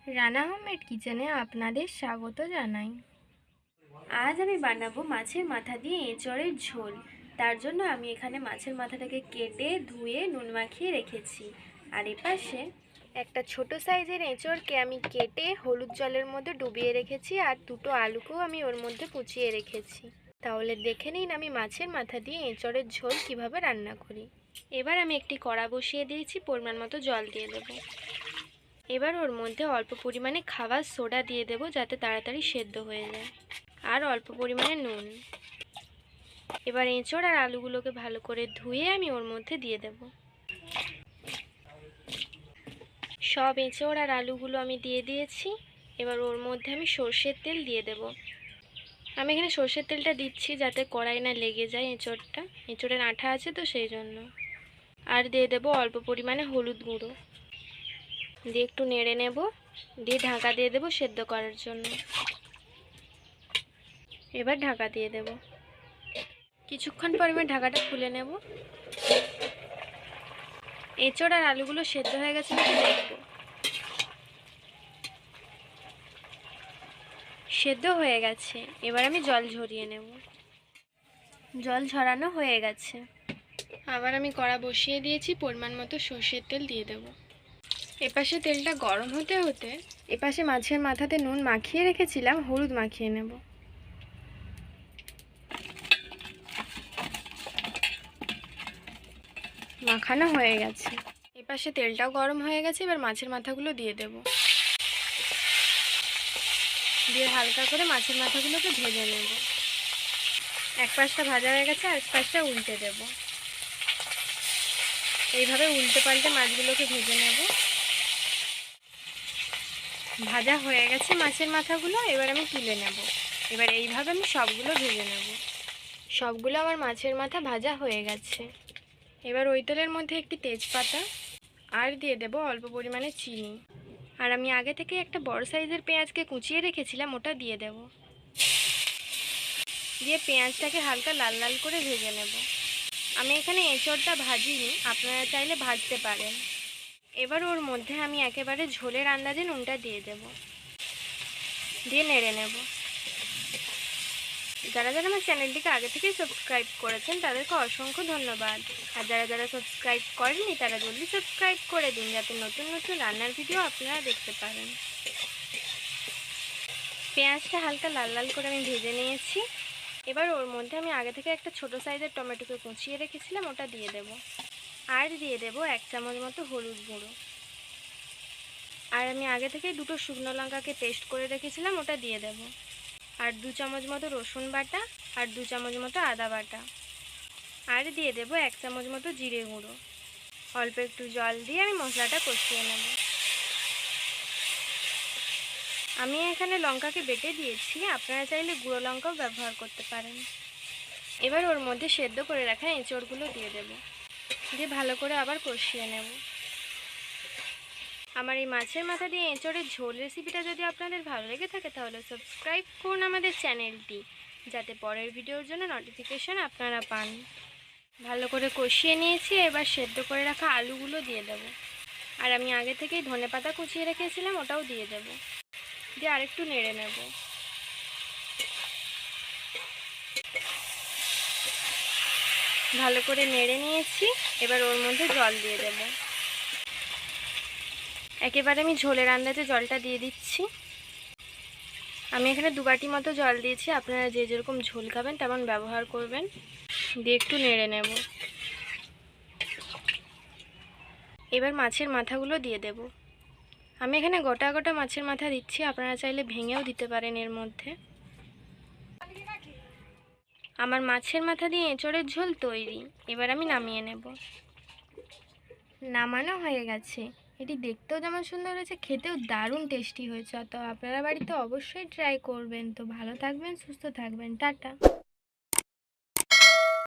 Rana homemade কিচেনে আপনাদের স্বাগত জানাই। আজ আমি বানাবো মাছের মাথা দিয়ে এঁচড়ের ঝোল। তার জন্য আমি এখানে মাছের মাথাটাকে কেটে ধুয়ে নুন মাখিয়ে রেখেছি। আর এপাশে একটা ছোট সাইজের এঁচড়কে আমি কেটে হলুদ জলের মধ্যে ডুবিয়ে রেখেছি, আর দুটো আলুকেও আমি ওর মধ্যে কুচিয়ে রেখেছি। তাহলে দেখে নিন আমি মাছের মাথা দিয়ে এঁচড়ের ঝোল কিভাবে রান্না করি। এবার আমি একটি কড়া বসিয়ে দিয়েছি, পরিমাণ মতো জল দিয়ে দেবো। এবার ওর মধ্যে অল্প পরিমাণে খাবার সোডা দিয়ে দেবো যাতে তাড়াতাড়ি সেদ্ধ হয়ে যায়, আর অল্প পরিমাণে নুন। এবার এঁচড় আর আলুগুলোকে ভালো করে ধুয়ে আমি ওর মধ্যে দিয়ে দেব। সব এঁচড় আর আলুগুলো আমি দিয়ে দিয়েছি। এবার ওর মধ্যে আমি সর্ষের তেল দিয়ে দেব। আমি এখানে সর্ষের তেলটা দিচ্ছি যাতে কড়াই না লেগে যায়, এঁচড়ের আঠা আছে তো সেই জন্য। আর দিয়ে দেবো অল্প পরিমাণে হলুদ গুঁড়ো দিয়ে একটু নেড়ে নেব, দিয়ে ঢাকা দিয়ে দেবো সেদ্ধ করার জন্য। এবার ঢাকা দিয়ে দেব। কিছুক্ষণ পর আমি ঢাকাটা খুলে নেব। এঁচড় আর আলুগুলো সেদ্ধ হয়ে গেছে নাকি দেখব। সেদ্ধ হয়ে গেছে। এবার আমি জল ঝরিয়ে নেব। জল ঝরানো হয়ে গেছে। আবার আমি কড়া বসিয়ে দিয়েছি, পরিমাণ মতো সর্ষের তেল দিয়ে দেব। এপাশে তেলটা গরম হতে হতে এপাশে মাছের মাথাতে নুন মাখিয়ে রেখেছিলাম, হলুদ মাখিয়ে নেব। মাখানো হয়ে গেছে। এপাশে তেলটাও গরম হয়ে গেছে। এবার মাছের মাথাগুলো দিয়ে দেব। দিয়ে হালকা করে মাছের মাথাগুলোকে ভেজে নেব। এক পাশটা ভাজা হয়ে গেছে, আর এক পাশটা উল্টে দেব। এইভাবে উল্টে পাল্টে মাছগুলোকে ভেজে নেব। ভাজা হয়ে গেছে মাছের মাথাগুলো, এবার আমি তুলে নেব। এবার এইভাবে আমি সবগুলো ভেজে নেব। সবগুলো আমার মাছের মাথা ভাজা হয়ে গেছে। এবার ওই তেলের মধ্যে একটি তেজপাতা আর দিয়ে দেব অল্প পরিমাণে চিনি। আর আমি আগে থেকে একটা বড় সাইজের পেঁয়াজকে কুচিয়ে রেখেছিলাম, ওটা দিয়ে দেব। দিয়ে পেঁয়াজটাকে হালকা লাল লাল করে ভেজে নেব। আমি এখানে এঁচড়টা ভাজিনি, আপনারা চাইলে ভাজতে পারেন। এবার ওর মধ্যে আমি একেবারে ঝোলের আন্দাজে নুনটা দিয়ে দেব, দিয়ে নেড়ে নেব। যারা যারা আমার চ্যানেলটিকে আগে থেকেই সাবস্ক্রাইব করেছেন তাদেরকে অসংখ্য ধন্যবাদ। আর যারা যারা সাবস্ক্রাইব করেননি তারা জলদি সাবস্ক্রাইব করে দিন, যাতে নতুন নতুন রান্নার ভিডিও আপনারা দেখতে পারেন। পেঁয়াজটা হালকা লাল লাল করে আমি ভেজে নিয়েছি। এবার ওর মধ্যে আমি আগে থেকে একটা ছোট সাইজের টমেটোকে কুচিয়ে রেখেছিলাম, ওটা দিয়ে দেব। আর দিয়ে দেব 1 চামচ মতো হলুদ গুঁড়ো। আর আমি আগে থেকে দুটো শুকনো লঙ্কাকে পেস্ট করে রেখেছিলাম, ওটা দিয়ে দেব। আর 2 চামচ মতো রসুন বাটা, আর 2 চামচ মতো আদা বাটা। আর দিয়ে দেব 1 চামচ মতো জিরে গুঁড়ো। অল্প একটু জল দিয়ে আমি মশলাটা কষিয়ে নেব। আমি এখানে লঙ্কাকে বেটে দিয়েছি, আপনারা চাইলে গুঁড়ো লঙ্কাও ব্যবহার করতে পারেন। এবার ওর মধ্যে সেদ্ধ করে রাখা এঁচড়গুলো দিয়ে দেব, দিয়ে ভালো করে আবার কষিয়ে নেব। আমার এই মাছের মাথা দিয়ে এঁচড়ের ঝোল রেসিপিটা যদি আপনাদের ভালো লেগে থাকে তাহলে সাবস্ক্রাইব করুন আমাদের চ্যানেলটি, যাতে পরের ভিডিওর জন্য নোটিফিকেশন আপনারা পান। ভালো করে কষিয়ে নিয়েছি। এবার সেদ্ধ করে রাখা আলুগুলো দিয়ে দেব। আর আমি আগে থেকেই ধনেপাতা কুচিয়ে রেখেছিলাম, ওটাও দিয়ে দেব। দিয়ে আরেকটু নেড়ে নেব। ভালো করে নেড়ে নিয়েছি। এবার ওর মধ্যে জল দিয়ে দেব। একেবারে আমি ঝোলের আন্দাজে জলটা দিয়ে দিচ্ছি। আমি এখানে 2 বাটি মতো জল দিয়েছি, আপনারা যে যেরকম ঝোল খাবেন তেমন ব্যবহার করবেন। দিয়ে একটু নেড়ে নেব। এবার মাছের মাথাগুলো দিয়ে দেব। আমি এখানে গোটা গোটা মাছের মাথা দিচ্ছি, আপনারা চাইলে ভেঙেও দিতে পারেন এর মধ্যে। আমার মাছের মাথা দিয়ে এঁচড়ের ঝোল তৈরি। এবার আমি নামিয়ে নেব। নামানো হয়ে গেছে। এটি দেখতেও যেমন সুন্দর হয়েছে, খেতেও দারুণ টেস্টি হয়েছে। তো আপনারা বাড়িতে অবশ্যই ট্রাই করবেন। তো ভালো থাকবেন, সুস্থ থাকবেন, টাটা।